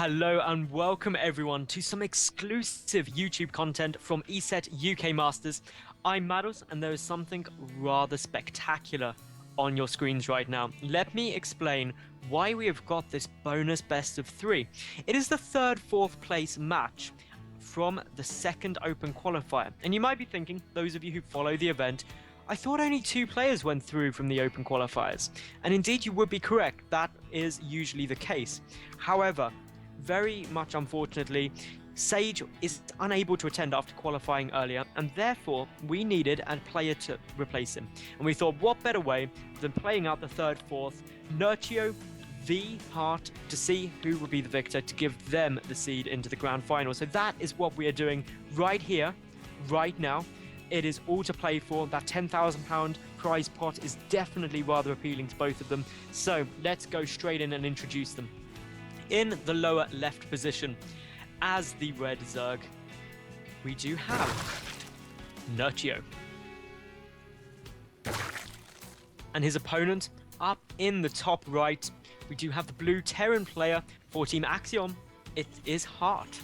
Hello and welcome everyone to some exclusive YouTube content from ESET UK Masters. I'm Maddles and there is something rather spectacular on your screens right now. Let me explain why we have got this bonus best of 3. It is the third fourth place match from the second open qualifier. And you might be thinking, those of you who follow the event, I thought only 2 players went through from the open qualifiers. And indeed you would be correct, that is usually the case. However, very much unfortunately, Sage is unable to attend after qualifying earlier, and therefore we needed a player to replace him. And we thought, what better way than playing out the third, fourth, Nerchio v Heart, to see who would be the victor to give them the seed into the grand final. So that is what we are doing right here, right now. It is all to play for. That £10,000 prize pot is definitely rather appealing to both of them. So let's go straight in and introduce them. In the lower left position, as the red Zerg, we do have Nerchio. And his opponent, up in the top right, we do have the blue Terran player for Team Axiom. It is Heart,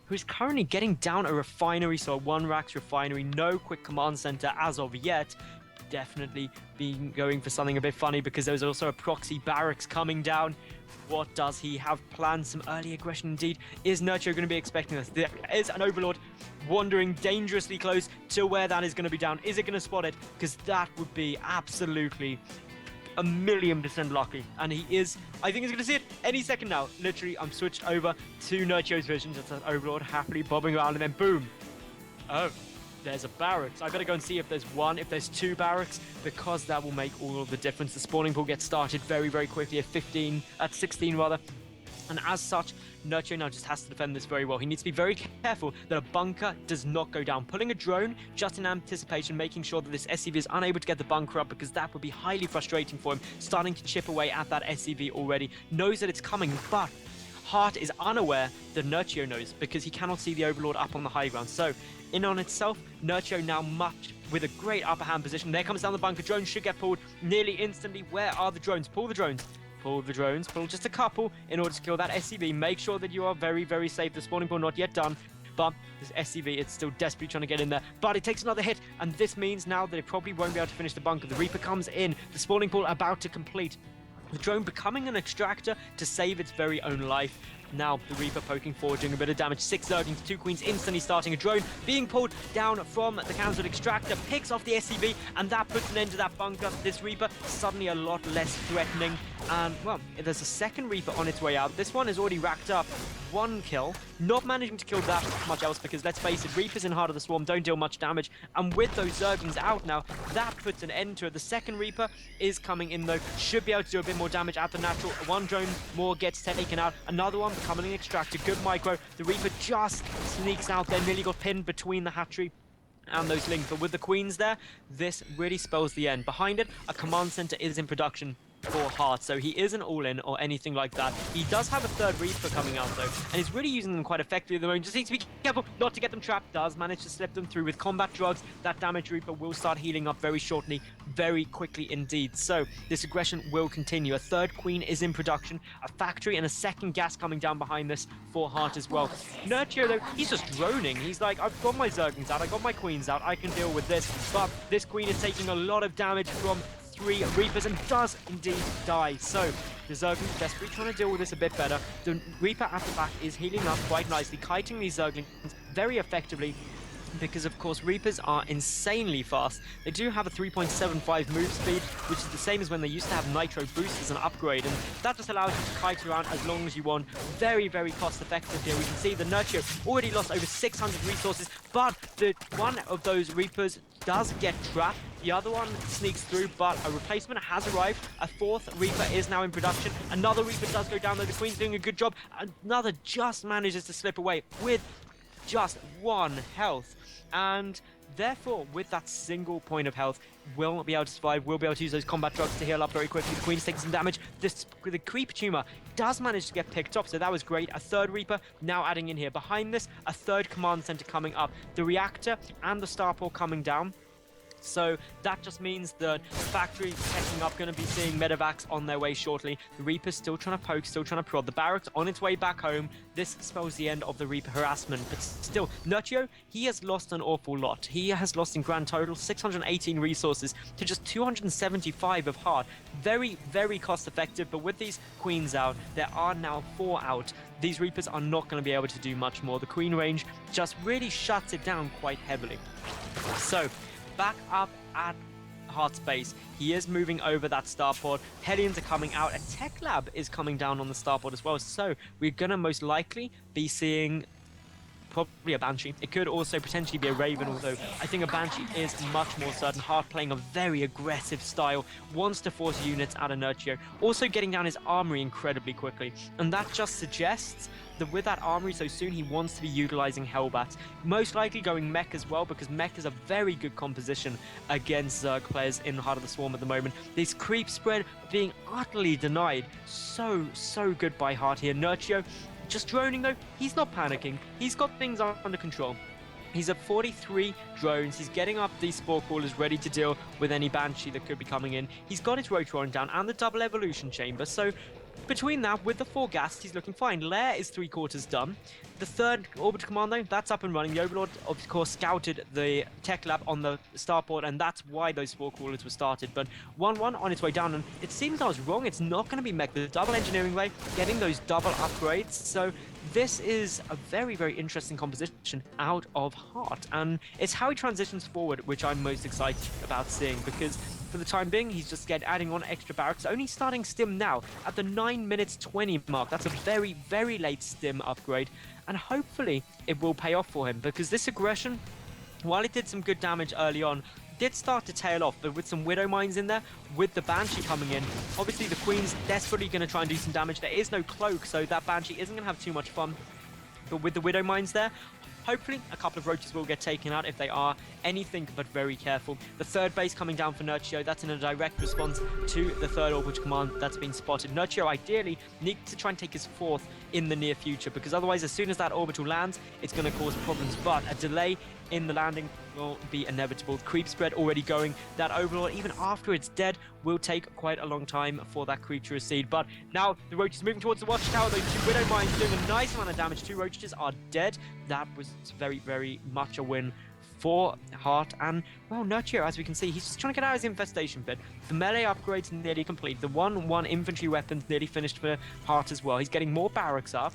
who is currently getting down a refinery, so a 1-Rax refinery, no quick command center as of yet. Definitely going for something a bit funny because there's also a proxy barracks coming down. What does he have planned? Some early aggression indeed. Is Nerchio going to be expecting this? There is an Overlord wandering dangerously close to where that is going to be down. Is it going to spot it? Because that would be absolutely 1,000,000% lucky. And he is, I think he's going to see it any second now. Literally, I'm switched over to Nerchio's vision. That's an Overlord happily bobbing around and then boom. Oh. There's a barracks. I've got to go and see if there's 1, if there's 2 barracks, because that will make all of the difference. The spawning pool gets started very, very quickly at 16 rather. And as such, Nerchio now just has to defend this very well. He needs to be very careful that a bunker does not go down. Pulling a drone just in anticipation, making sure that this SCV is unable to get the bunker up, because that would be highly frustrating for him. Starting to chip away at that SCV already. Knows that it's coming, but Heart is unaware that Nerchio knows, because he cannot see the Overlord up on the high ground. So, in on itself, Nerchio now with a great upper hand position. There comes down the bunker. Drones should get pulled nearly instantly. Where are the drones? Pull the drones. Pull the drones. Pull just a couple in order to kill that SCV. Make sure that you are very, very safe. The spawning pool not yet done. But this SCV, it's still desperately trying to get in there. But it takes another hit. And this means now that it probably won't be able to finish the bunker. The Reaper comes in. The spawning pool about to complete. The drone becoming an extractor to save its very own life. Now the Reaper poking forward, doing a bit of damage. 6 Zerglings, 2 Queens, instantly starting a drone. Being pulled down from the cancelled extractor, picks off the SCV, and that puts an end to that bunker. This Reaper suddenly a lot less threatening. And, well, there's a second Reaper on its way out. This one has already racked up 1 kill. Not managing to kill that much else because, let's face it, Reapers in Heart of the Swarm don't deal much damage. And with those Zerglings out now, that puts an end to it. The second Reaper is coming in, though. Should be able to do a bit more damage at the natural. 1 drone more gets taken out. Another one becoming an extractor. Good micro. The Reaper just sneaks out there. Nearly got pinned between the hatchery and those links. But with the Queens there, this really spells the end. Behind it, a command center is in production for Heart, so he isn't all-in or anything like that. He does have a third Reaper coming out, though, and he's really using them quite effectively at the moment. Just needs to be careful not to get them trapped. Does manage to slip them through with combat drugs. That damage Reaper will start healing up very shortly, very quickly indeed. So this aggression will continue. A third Queen is in production, a factory, and a second gas coming down behind this for Heart as well. Nerchio, though, he's just droning. He's like, I've got my Zerglings out, I got my Queens out, I can deal with this. But this Queen is taking a lot of damage from 3 Reapers and does indeed die. So the Zerglings desperately trying to deal with this a bit better. The Reaper at the back is healing up quite nicely, kiting these Zerglings very effectively, because of course Reapers are insanely fast. They do have a 3.75 move speed, which is the same as when they used to have Nitro Boost as an upgrade, and that just allows you to kite around as long as you want. Very, very cost effective here. We can see the Nerchio already lost over 600 resources, but one of those Reapers does get trapped. The other one sneaks through, but a replacement has arrived. A 4th Reaper is now in production. Another Reaper does go down, though. The Queen's doing a good job. Another just manages to slip away with just 1 health. And therefore, with that single point of health, will be able to survive, will be able to use those combat drugs to heal up very quickly. The Queen's taking some damage. The Creep Tumor does manage to get picked up, so that was great. A third Reaper now adding in here. Behind this, a third command center coming up. The reactor and the starport coming down. So that just means that factory checking up, going to be seeing medevacs on their way shortly. The Reaper's still trying to poke, still trying to prod. The barracks on its way back home. This spells the end of the Reaper harassment. But still, Nerchio, he has lost an awful lot. He has lost in grand total 618 resources to just 275 of heart. Very, very cost effective. But with these queens out, there are now 4 out. These Reapers are not going to be able to do much more. The queen range just really shuts it down quite heavily. So, back up at Heart's base. He is moving over that starport. Hellions are coming out. A tech lab is coming down on the starport as well. So we're going to most likely be seeing probably a Banshee. It could also potentially be a Raven, although I think a Banshee is much more certain. Heart playing a very aggressive style, wants to force units out of Nerchio, also getting down his armory incredibly quickly. And that just suggests that with that armory so soon, he wants to be utilizing Hellbats. Most likely going Mech as well, because Mech is a very good composition against Zerg players in Heart of the Swarm at the moment. This creep spread being utterly denied. So good by Heart here. Nerchio just droning though, he's not panicking. He's got things under control. He's at 43 drones. He's getting up these Spore Crawlers ready to deal with any Banshee that could be coming in. He's got his Rotoron down and the double evolution chamber. So between that, with the 4 gas, he's looking fine. Lair is 3/4 done. The 3rd orbital command though, that's up and running. The Overlord, of course, scouted the tech lab on the starport, and that's why those Spore Crawlers were started. But 1-1 on its way down, and it seems I was wrong. It's not going to be Mech. The double engineering way, getting those double upgrades. So this is a very, very interesting composition out of Heart, and it's how he transitions forward, which I'm most excited about seeing, because for the time being, he's just adding on extra barracks, only starting Stim now at the 9 minutes 20 mark. That's a very, very late Stim upgrade, and hopefully it will pay off for him, because this aggression, while it did some good damage early on, did start to tail off. But with some Widow Mines in there, with the Banshee coming in, obviously the Queen's desperately going to try and do some damage. There is no cloak, so that Banshee isn't going to have too much fun. But with the Widow Mines there, hopefully a couple of roaches will get taken out. If they are, anything but very careful. The 3rd base coming down for Nerchio, that's in a direct response to the 3rd orbital command that's been spotted. Nerchio ideally needs to try and take his 4th in the near future, because otherwise as soon as that orbital lands, it's going to cause problems. But a delay in the landing will be inevitable. Creep spread already going. That Overlord, even after it's dead, will take quite a long time for that creep to recede. But now the roaches moving towards the watchtower. Those 2 Widow Mines doing a nice amount of damage. 2 roaches are dead. That was very, very much a win for Heart. And, well, Nerchio, as we can see, he's just trying to get out of his infestation pit. The melee upgrades nearly complete. The 1-1 infantry weapons nearly finished for Heart as well. He's getting more barracks up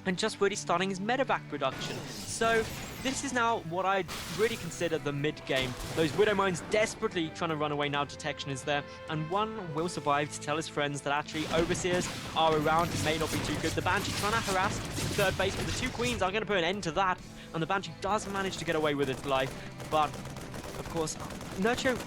and just really starting his medevac production. So this is now what I'd really consider the mid-game. Those Widow Mines desperately trying to run away now. Detection is there, and one will survive to tell his friends that actually Overseers are around. It may not be too good. The Banshee trying to harass the 3rd base, but the 2 Queens are going to put an end to that, and the Banshee does manage to get away with its life. But, of course, Nerchio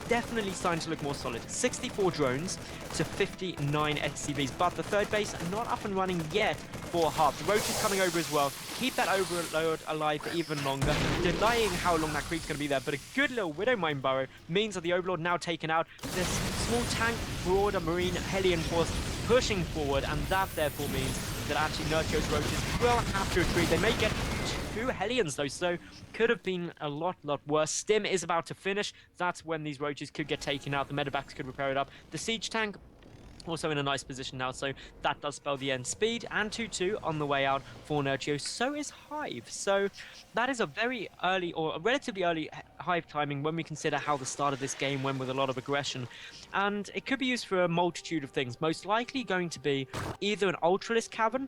definitely starting to look more solid. 64 drones to 59 SCVs, but the 3rd base not up and running yet for Heart. The roaches coming over as well. Keep that Overlord alive for even longer, denying how long that creep's going to be there. But a good little Widow Mine burrow means that the Overlord now taken out. This small tank, broader Marine Hellion force pushing forward, and that therefore means that actually Nerchio's roaches will have to retreat. They may get 2 Hellions though, so could have been a lot worse. Stim is about to finish. That's when these roaches could get taken out. The medevacs could repair it up. The siege tank also in a nice position now, so that does spell the end. Speed and 2-2 on the way out for Nerchio. So is Hive. So that is a very early, or a relatively early Hive timing when we consider how the start of this game went with a lot of aggression. And it could be used for a multitude of things. Most likely going to be either an Ultralisk Cavern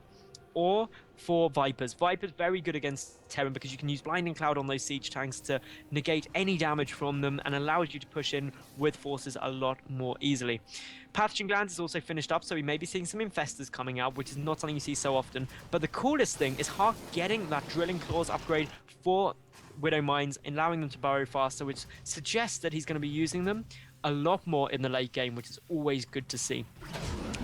or for Vipers. Vipers very good against Terran because you can use Blinding Cloud on those siege tanks to negate any damage from them and allows you to push in with forces a lot more easily. Pathogen Glands is also finished up, so we may be seeing some Infestors coming out, which is not something you see so often. But the coolest thing is Heart getting that Drilling Claws upgrade for Widow Mines, allowing them to burrow faster, which suggests that he's going to be using them a lot more in the late game, which is always good to see.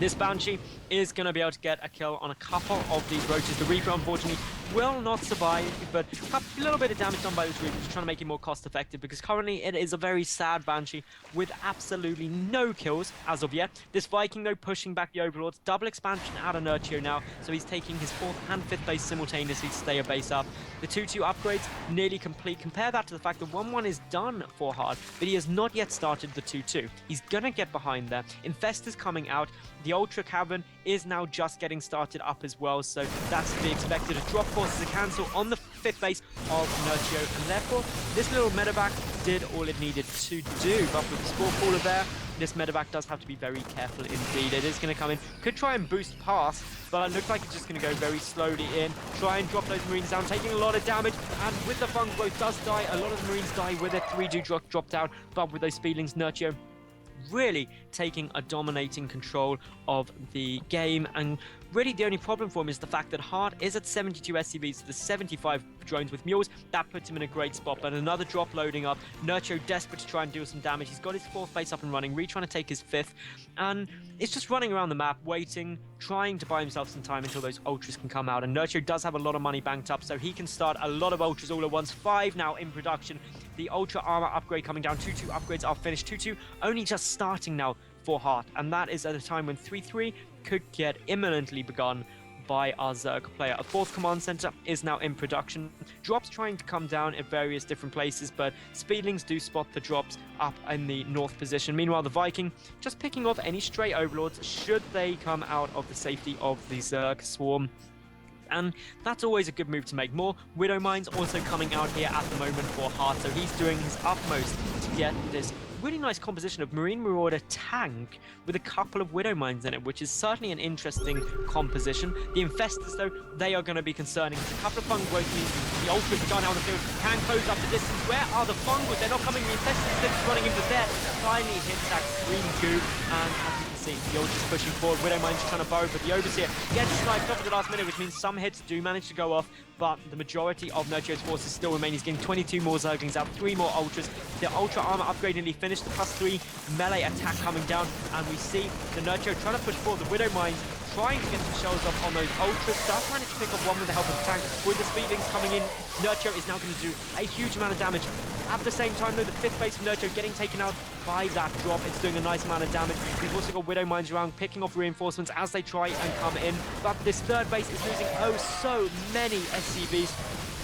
This Banshee is going to be able to get a kill on a couple of these roaches. The Reaper, unfortunately, will not survive, but a little bit of damage done by this Reaper, just trying to make it more cost-effective, because currently it is a very sad Banshee with absolutely no kills as of yet. This Viking, though, pushing back the Overlords. Double expansion out of Nerchio now, so he's taking his 4th and 5th base simultaneously to stay a base up. The 2-2 upgrades nearly complete. Compare that to the fact that 1-1 is done for Hard, but he has not yet started the 2-2. He's going to get behind there. Infestor's coming out. The Ultra Cavern is now just getting started up as well, so that's to be expected. A drop force is a cancel on the 5th base of Nerchio, and therefore this little medevac did all it needed to do. But with the Spore Caller there, this medevac does have to be very careful indeed. It is going to come in, could try and boost past, but it looks like it's just going to go very slowly in, try and drop those Marines down, taking a lot of damage, and with the Fungal Growth does die. A lot of the Marines die with it. 3 do drop down, but with those Speedlings, Nerchio really taking a dominating control of the game. And really the only problem for him is the fact that Hart is at 72 SCVs, the 75 drones with mules. That puts him in a great spot, but another drop loading up. Nerchio desperate to try and deal some damage. He's got his 4th base up and running, trying to take his 5th, and it's just running around the map, waiting, trying to buy himself some time until those Ultras can come out. And Nerchio does have a lot of money banked up, so he can start a lot of Ultras all at once. 5 now in production. The Ultra Armor upgrade coming down. 2-2 upgrades are finished. 2-2 only just starting now for Hart, and that is at a time when 3-3 could get imminently begun by our Zerg player. A 4th command center is now in production. Drops trying to come down at various different places, but Speedlings do spot the drops up in the north position. Meanwhile, the Viking just picking off any stray Overlords should they come out of the safety of the Zerg swarm. And that's always a good move to make. More Widow Mines also coming out here at the moment for Hart, so he's doing his utmost to get this really nice composition of Marine Marauder tank with a couple of Widow Mines in it, which is certainly an interesting composition. The Infestors, though, they are going to be concerning. It's a couple of Fungal Growth means the Ultras are done out on the field, can close up the distance. Where are the Fungals? They're not coming. The Infestors are running into there. Finally hits that green goo, and as you can see, the Ultras pushing forward. Widow Mines trying to burrow, but the Overseer gets sniped off at the last minute, which means some hits do manage to go off, but the majority of Nerchio's forces still remain. He's getting 22 more Zerglings out, 3 more Ultras. The Ultra Armor upgrade nearly finished. The +3 melee attack coming down, and we see the Nerchio trying to push forward. The Widow Mines trying to get some shells off on those Ultras. Does manage to pick up one with the help of the tank. With the Speedlings coming in, Nerchio is now going to do a huge amount of damage. At the same time, though, the 5th base of Nerchio getting taken out by that drop. It's doing a nice amount of damage. We've also got Widow Mines around, picking off reinforcements as they try and come in. But this 3rd base is losing oh so many SCVs.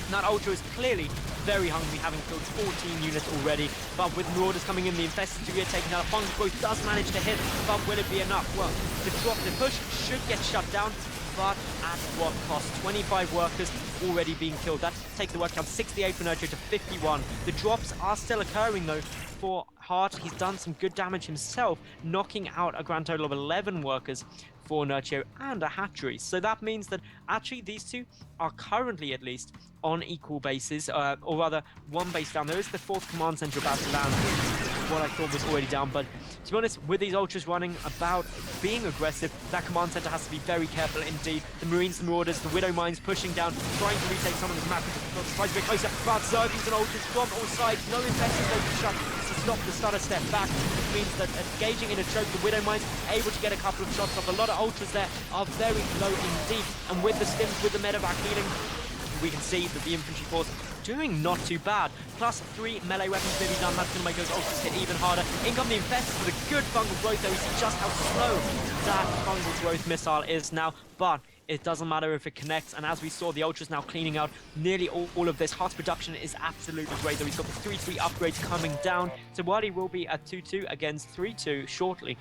And that Ultra is clearly very hungry, having killed 14 units already. But with Marauders coming in, the Infestors to get taken out. Fungal Growth does manage to hit, but will it be enough? Well, the push should get shut down, but at what cost? 25 workers already being killed. That takes the work count 68 for Nerchio to 51. The drops are still occurring, though, for Hart. He's done some good damage himself, knocking out a grand total of 11 workers for Nerchio and a hatchery. So that means that actually these two are currently, at least, on equal bases, or rather one base down. There is the 4th command center about to land, what I thought was already down, but to be honest, with these Ultras running about being aggressive, that command center has to be very careful indeed. The Marines, the Marauders, the Widow Mines pushing down, trying to retake some of this map, tries to get closer, but Zerglings and Ultras from all sides, no Infestors open shut to stop the stutter step back, which means that engaging in a choke, the Widow Mines able to get a couple of shots off. A lot of Ultras there are very low indeed, and with the stims, with the medevac healing, we can see that the infantry force doing not too bad. +3 melee weapons nearly done. That's going to make those Ultras hit even harder. In come the Infestors with a good Fungal Growth, though. We see just how slow that Fungal Growth missile is now, but it doesn't matter if it connects, and as we saw, the Ultras now cleaning out nearly all of this. Heart's production is absolutely great, though. He's got the 3-3 upgrades coming down, so while he will be at 2-2 against 3-2 shortly,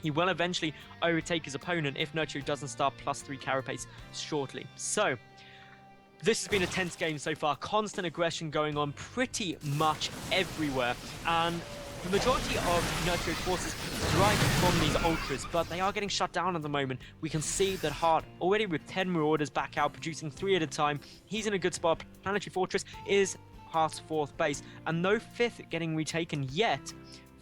he will eventually overtake his opponent if Nerchio doesn't start +3 carapace shortly. So this has been a tense game so far. Constant aggression going on pretty much everywhere, and the majority of Nerchio's forces drive from these Ultras, but they are getting shut down at the moment. We can see that Hart, already with 10 Marauders back out, producing 3 at a time, he's in a good spot. Planetary Fortress is Hart's 4th base, and no 5th getting retaken yet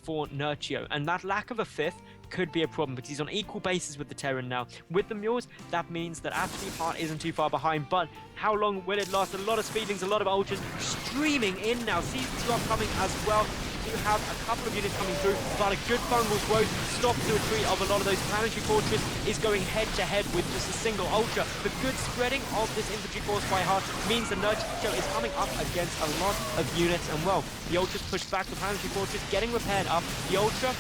for Nerchio, and that lack of a 5th could be a problem because he's on equal bases with the Terran now. With the Mules, that means that actually Hart isn't too far behind, but how long will it last? A lot of Speedlings, a lot of Ultras streaming in now. Season 2 upcoming as well. The have a couple of units coming through, but a good fungal growth stops the retreat of a lot of those. Planetary Fortress is going head-to-head with just a single Ultra. The good spreading of this infantry force by Hart means the Nerchio is coming up against a lot of units, and well, the Ultra's pushed back the Planetary Fortress, getting repaired up. The Ultra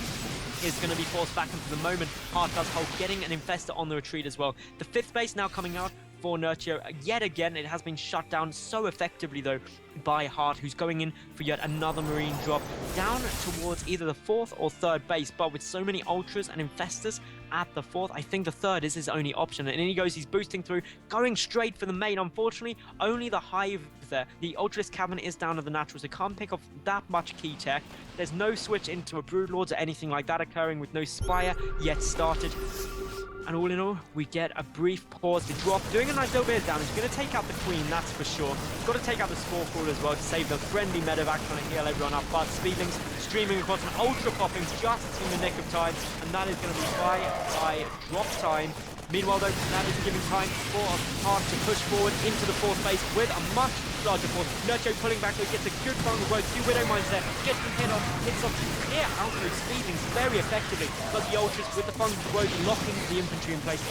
is going to be forced back into the moment. Hart does hold, getting an Infestor on the retreat as well. The 5th base now coming out for Nerchio. Yet again, it has been shut down so effectively, though, by Hart, who's going in for yet another Marine drop down towards either the 4th or 3rd base. But with so many Ultras and Infestors at the 4th, I think the 3rd is his only option. And in he goes, he's boosting through, going straight for the main. Unfortunately, only the Hive there. The Ultralisk Cavern is down to the natural, so can't pick off that much key tech. There's no switch into a Broodlords or anything like that occurring, with no Spire yet started. And all in all, we get a brief pause to drop, doing a nice little bit of damage. Going to take out the Queen, that's for sure. Got to take out the Spore Crawler as well to save the friendly medevac, trying to heal everyone up. But Speedlings streaming across, an Ultra popping just in the nick of time, and that is going to be by drop time. Meanwhile, though, that is giving time for Hart to push forward into the 4th base with a much larger force. Nerchio pulling back, though, gets a good fungal growth. Few Widow Mines there, gets them hits off to clear out those Speedlings very effectively. But the Ultras with the fungal growth locking the infantry in place,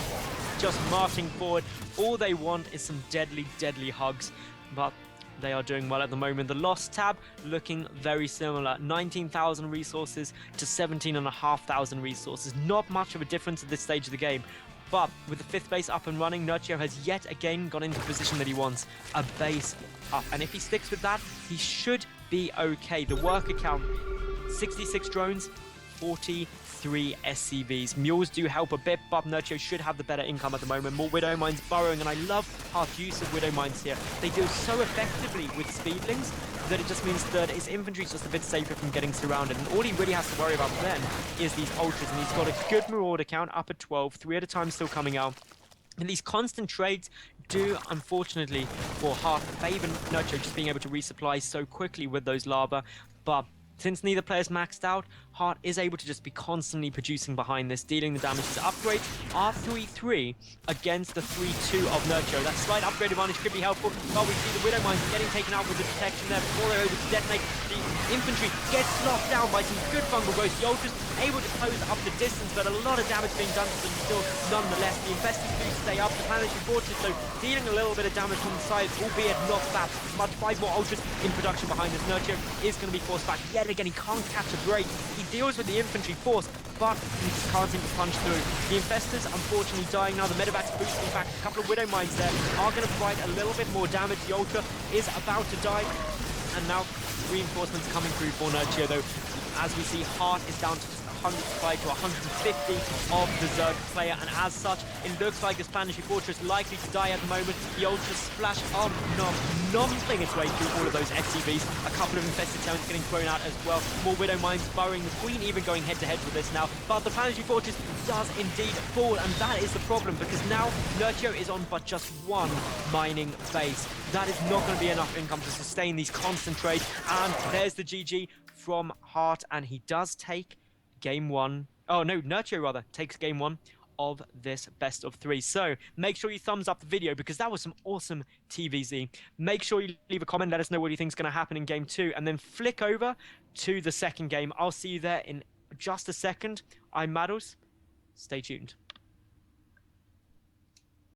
just marching forward. All they want is some deadly, deadly hugs. But they are doing well at the moment. The Lost tab looking very similar. 19,000 resources to 17,500 resources. Not much of a difference at this stage of the game. But with the 5th base up and running, Nerchio has yet again got into the position that he wants. A base up. And if he sticks with that, he should be okay. The worker count, 66 drones, 43 SCVs. Mules do help a bit, but Nerchio should have the better income at the moment. More Widow Mines burrowing, and I love Hart's use of Widow Mines here. They do so effectively with Speedlings that it just means that his infantry is just a bit safer from getting surrounded. And all he really has to worry about then is these Ultras, and he's got a good Marauder count up at 12, 3 at a time still coming out. And these constant trades do, unfortunately, for Hart, favor Nerchio just being able to resupply so quickly with those lava. But since neither player's maxed out, Hart is able to just be constantly producing behind this, dealing the damage. His upgrades are 3-3 against the 3-2 of Nerchio. That slight upgrade advantage could be helpful, but we see the Widow Mines getting taken out with the detection there before they're able to detonate. The infantry gets locked down by some good fungal growth. The Ultras able to close up the distance, but a lot of damage being done to them still nonetheless. The Infestors do stay up. The Planetary Fortress, though, dealing a little bit of damage from the side, albeit not that much. 5 more Ultras in production behind this. Nerchio is going to be forced back yet again. He can't catch a break. He deals with the infantry force, but he just can't seem to punch through. The Infestors, unfortunately, dying now. The Medevac's boosting back. A couple of Widow Mines there are going to provide a little bit more damage. The Ultra is about to die, and now reinforcements coming through for Nerchio, though. As we see, Hart is down to 105 to 150 of the Zerg player, and as such, it looks like this Planetary Fortress likely to die at the moment. The Ultra Splash of numbing its way through all of those SCVs. A couple of Infested Talents getting thrown out as well. More Widow Mines burrowing. The Queen even going head-to-head with this now. But the Planetary Fortress does indeed fall, and that is the problem, because now Nerchio is on but just one mining base. That is not going to be enough income to sustain these constant trades, and there's the GG from Hart, and he does take game 1. Oh no, Nerchio rather takes game 1 of this best of 3. So make sure you thumbs up the video, because that was some awesome TVZ. Make sure you leave a comment, let us know what you think is going to happen in game 2, and then flick over to the second game. I'll see you there in just a second. I'm Maddles. Stay tuned.